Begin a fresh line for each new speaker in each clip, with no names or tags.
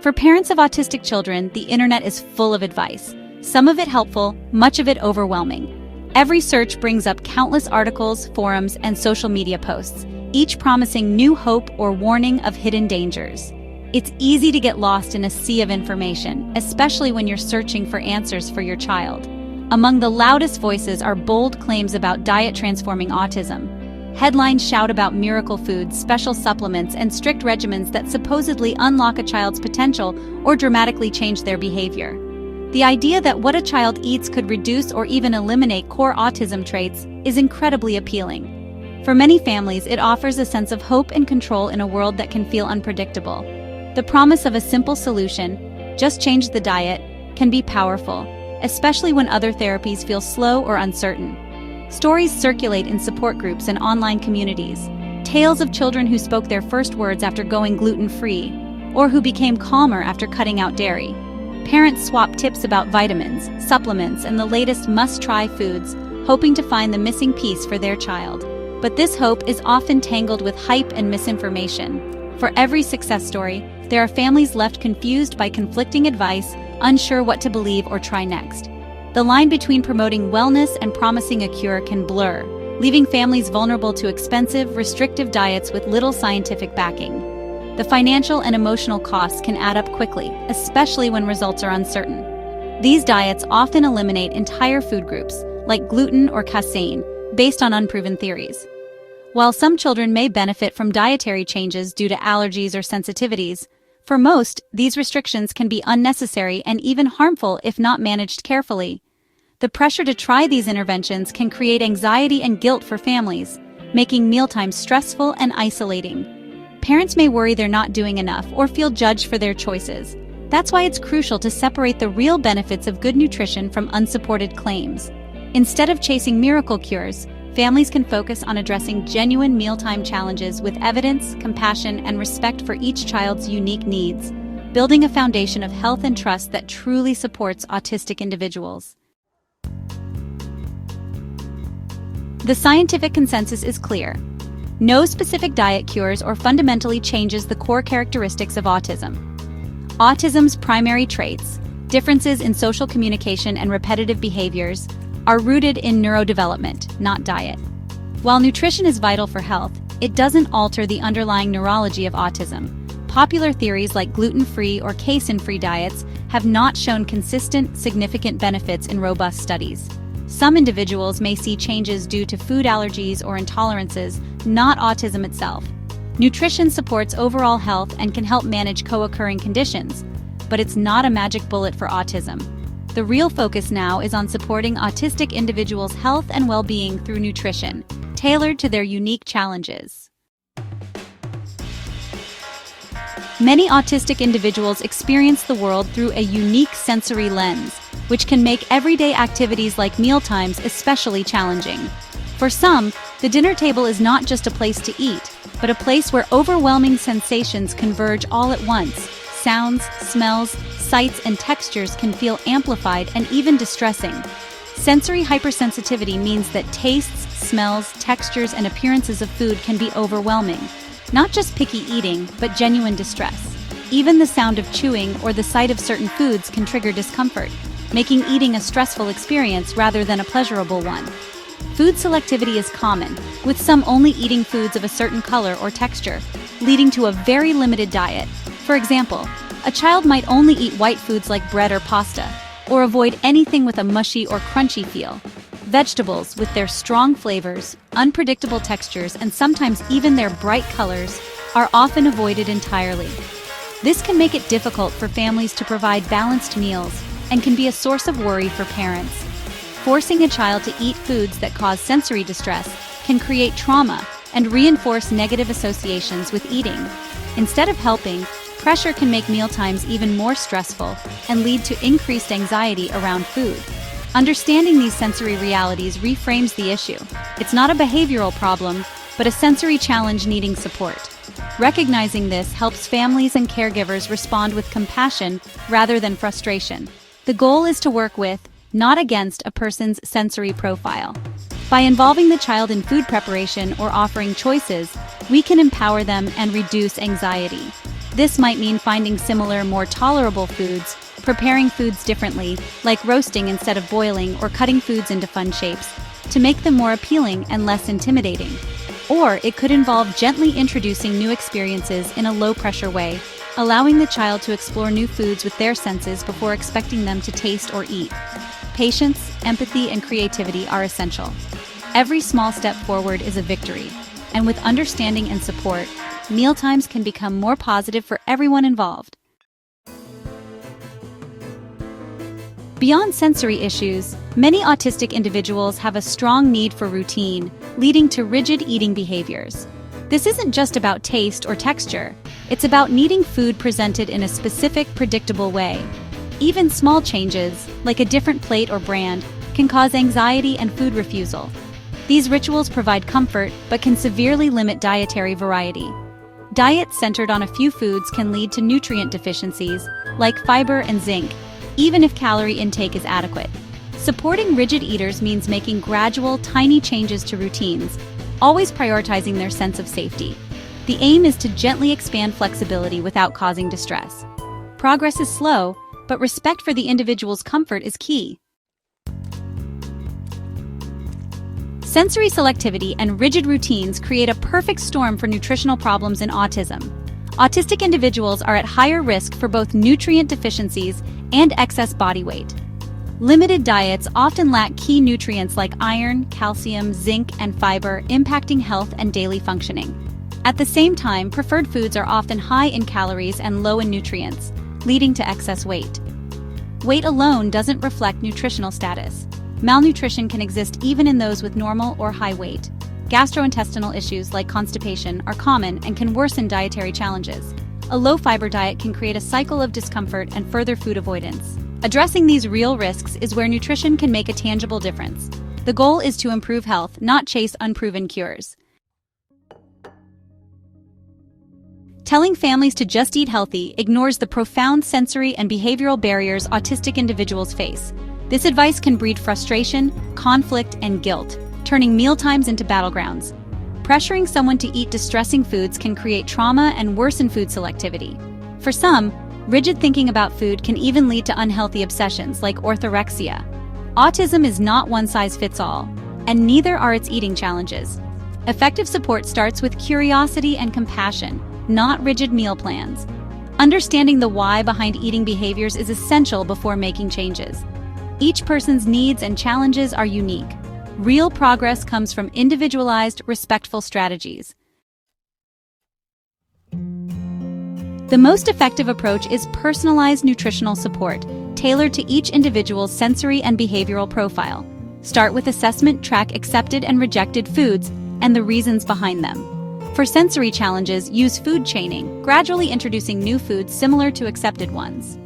For parents of autistic children, the internet is full of advice. Some of it helpful, much of it overwhelming. Every search brings up countless articles, forums, and social media posts, each promising new hope or warning of hidden dangers. It's easy to get lost in a sea of information, especially when you're searching for answers for your child. Among the loudest voices are bold claims about diet transforming autism. Headlines shout about miracle foods, special supplements, and strict regimens that supposedly unlock a child's potential or dramatically change their behavior. The idea that what a child eats could reduce or even eliminate core autism traits is incredibly appealing. For many families, it offers a sense of hope and control in a world that can feel unpredictable. The promise of a simple solution, just change the diet, can be powerful, especially when other therapies feel slow or uncertain. Stories circulate in support groups and online communities. Tales of children who spoke their first words after going gluten-free, or who became calmer after cutting out dairy. Parents swap tips about vitamins, supplements, and the latest must-try foods, hoping to find the missing piece for their child. But this hope is often tangled with hype and misinformation. For every success story, there are families left confused by conflicting advice, unsure what to believe or try next. The line between promoting wellness and promising a cure can blur, leaving families vulnerable to expensive, restrictive diets with little scientific backing. The financial and emotional costs can add up quickly, especially when results are uncertain. These diets often eliminate entire food groups, like gluten or casein, based on unproven theories. While some children may benefit from dietary changes due to allergies or sensitivities, for most, these restrictions can be unnecessary and even harmful if not managed carefully. The pressure to try these interventions can create anxiety and guilt for families, making mealtimes stressful and isolating. Parents may worry they're not doing enough or feel judged for their choices. That's why it's crucial to separate the real benefits of good nutrition from unsupported claims. Instead of chasing miracle cures, families can focus on addressing genuine mealtime challenges with evidence, compassion, and respect for each child's unique needs, building a foundation of health and trust that truly supports autistic individuals. The scientific consensus is clear. No specific diet cures or fundamentally changes the core characteristics of autism. Autism's primary traits, differences in social communication and repetitive behaviors, are rooted in neurodevelopment, not diet. While nutrition is vital for health, it doesn't alter the underlying neurology of autism. Popular theories like gluten-free or casein-free diets have not shown consistent, significant benefits in robust studies. Some individuals may see changes due to food allergies or intolerances, not autism itself. Nutrition supports overall health and can help manage co-occurring conditions, but it's not a magic bullet for autism. The real focus now is on supporting autistic individuals' health and well-being through nutrition, tailored to their unique challenges. Many autistic individuals experience the world through a unique sensory lens, which can make everyday activities like mealtimes especially challenging. For some, the dinner table is not just a place to eat, but a place where overwhelming sensations converge all at once. Sounds, smells, sights, and textures can feel amplified and even distressing. Sensory hypersensitivity means that tastes, smells, textures, and appearances of food can be overwhelming. Not just picky eating, but genuine distress. Even the sound of chewing or the sight of certain foods can trigger discomfort, making eating a stressful experience rather than a pleasurable one. Food selectivity is common, with some only eating foods of a certain color or texture, leading to a very limited diet. For example, a child might only eat white foods like bread or pasta, or avoid anything with a mushy or crunchy feel. Vegetables, with their strong flavors, unpredictable textures, and sometimes even their bright colors, are often avoided entirely. This can make it difficult for families to provide balanced meals and can be a source of worry for parents. Forcing a child to eat foods that cause sensory distress can create trauma and reinforce negative associations with eating. Instead of helping, pressure can make mealtimes even more stressful and lead to increased anxiety around food. Understanding these sensory realities reframes the issue. It's not a behavioral problem, but a sensory challenge needing support. Recognizing this helps families and caregivers respond with compassion rather than frustration. The goal is to work with, not against, a person's sensory profile. By involving the child in food preparation or offering choices, we can empower them and reduce anxiety. This might mean finding similar, more tolerable foods, preparing foods differently, like roasting instead of boiling, or cutting foods into fun shapes, to make them more appealing and less intimidating. Or it could involve gently introducing new experiences in a low-pressure way, allowing the child to explore new foods with their senses before expecting them to taste or eat. Patience, empathy, and creativity are essential. Every small step forward is a victory, and with understanding and support, mealtimes can become more positive for everyone involved. Beyond sensory issues, many autistic individuals have a strong need for routine, leading to rigid eating behaviors. This isn't just about taste or texture, it's about needing food presented in a specific, predictable way. Even small changes, like a different plate or brand, can cause anxiety and food refusal. These rituals provide comfort, but can severely limit dietary variety. Diets centered on a few foods can lead to nutrient deficiencies, like fiber and zinc, even if calorie intake is adequate. Supporting rigid eaters means making gradual, tiny changes to routines, always prioritizing their sense of safety. The aim is to gently expand flexibility without causing distress. Progress is slow, but respect for the individual's comfort is key. Sensory selectivity and rigid routines create a perfect storm for nutritional problems in autism. Autistic individuals are at higher risk for both nutrient deficiencies and excess body weight. Limited diets often lack key nutrients like iron, calcium, zinc, and fiber, impacting health and daily functioning. At the same time, preferred foods are often high in calories and low in nutrients, leading to excess weight. Weight alone doesn't reflect nutritional status. Malnutrition can exist even in those with normal or high weight. Gastrointestinal issues like constipation are common and can worsen dietary challenges. A low-fiber diet can create a cycle of discomfort and further food avoidance. Addressing these real risks is where nutrition can make a tangible difference. The goal is to improve health, not chase unproven cures. Telling families to just eat healthy ignores the profound sensory and behavioral barriers autistic individuals face. This advice can breed frustration, conflict, and guilt, turning mealtimes into battlegrounds. Pressuring someone to eat distressing foods can create trauma and worsen food selectivity. For some, rigid thinking about food can even lead to unhealthy obsessions like orthorexia. Autism is not one size fits all, and neither are its eating challenges. Effective support starts with curiosity and compassion, not rigid meal plans. Understanding the why behind eating behaviors is essential before making changes. Each person's needs and challenges are unique. Real progress comes from individualized, respectful strategies. The most effective approach is personalized nutritional support, tailored to each individual's sensory and behavioral profile. Start with assessment, track accepted and rejected foods and the reasons behind them. For sensory challenges, use food chaining, gradually introducing new foods similar to accepted ones.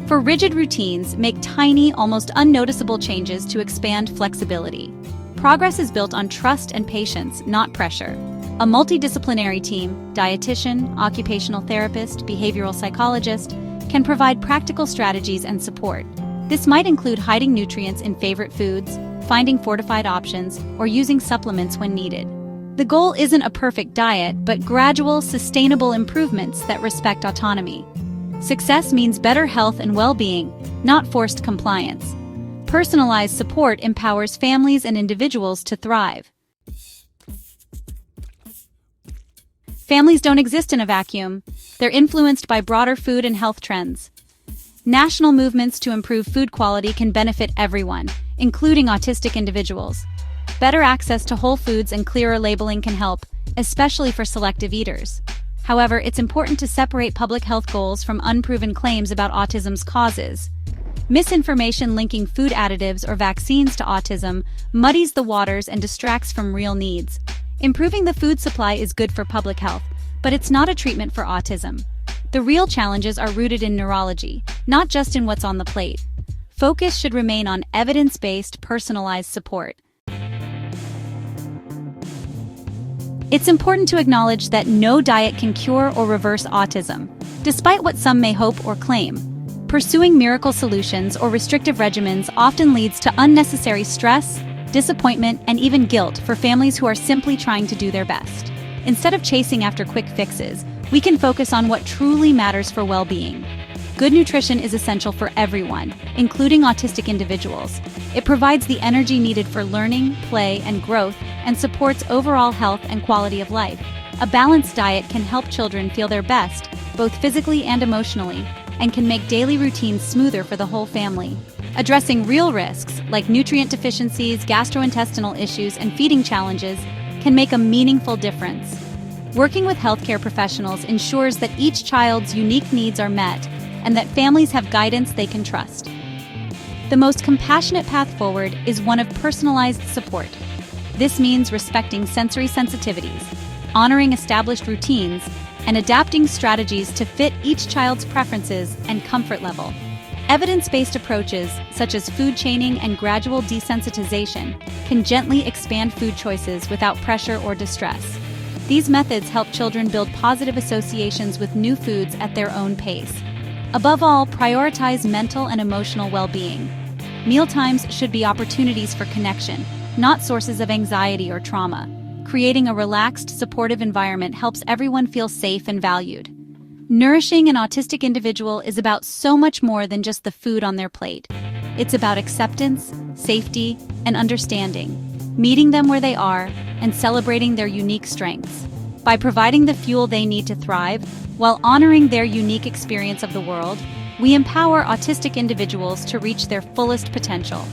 For rigid routines, make tiny, almost unnoticeable changes to expand flexibility. Progress is built on trust and patience, not pressure. A multidisciplinary team, dietitian, occupational therapist, behavioral psychologist, can provide practical strategies and support. This might include hiding nutrients in favorite foods, finding fortified options, or using supplements when needed. The goal isn't a perfect diet, but gradual, sustainable improvements that respect autonomy. Success means better health and well-being, not forced compliance. Personalized support empowers families and individuals to thrive. Families don't exist in a vacuum. They're influenced by broader food and health trends. National movements to improve food quality can benefit everyone, including autistic individuals. Better access to whole foods and clearer labeling can help, especially for selective eaters. However, it's important to separate public health goals from unproven claims about autism's causes. Misinformation linking food additives or vaccines to autism muddies the waters and distracts from real needs. Improving the food supply is good for public health, but it's not a treatment for autism. The real challenges are rooted in neurology, not just in what's on the plate. Focus should remain on evidence-based, personalized support. It's important to acknowledge that no diet can cure or reverse autism, despite what some may hope or claim. Pursuing miracle solutions or restrictive regimens often leads to unnecessary stress, disappointment, and even guilt for families who are simply trying to do their best. Instead of chasing after quick fixes, we can focus on what truly matters for well-being. Good nutrition is essential for everyone, including autistic individuals. It provides the energy needed for learning, play, and growth, and supports overall health and quality of life. A balanced diet can help children feel their best, both physically and emotionally, and can make daily routines smoother for the whole family. Addressing real risks, like nutrient deficiencies, gastrointestinal issues, and feeding challenges, can make a meaningful difference. Working with healthcare professionals ensures that each child's unique needs are met and that families have guidance they can trust. The most compassionate path forward is one of personalized support. This means respecting sensory sensitivities, honoring established routines, and adapting strategies to fit each child's preferences and comfort level. Evidence-based approaches, such as food chaining and gradual desensitization, can gently expand food choices without pressure or distress. These methods help children build positive associations with new foods at their own pace. Above all, prioritize mental and emotional well-being. Mealtimes should be opportunities for connection, not sources of anxiety or trauma. Creating a relaxed, supportive environment helps everyone feel safe and valued. Nourishing an autistic individual is about so much more than just the food on their plate. It's about acceptance, safety, and understanding, meeting them where they are, and celebrating their unique strengths. By providing the fuel they need to thrive, while honoring their unique experience of the world, we empower autistic individuals to reach their fullest potential.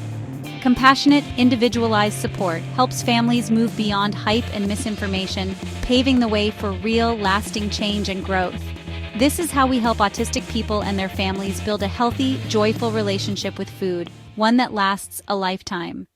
Compassionate, individualized support helps families move beyond hype and misinformation, paving the way for real, lasting change and growth. This is how we help autistic people and their families build a healthy, joyful relationship with food, one that lasts a lifetime.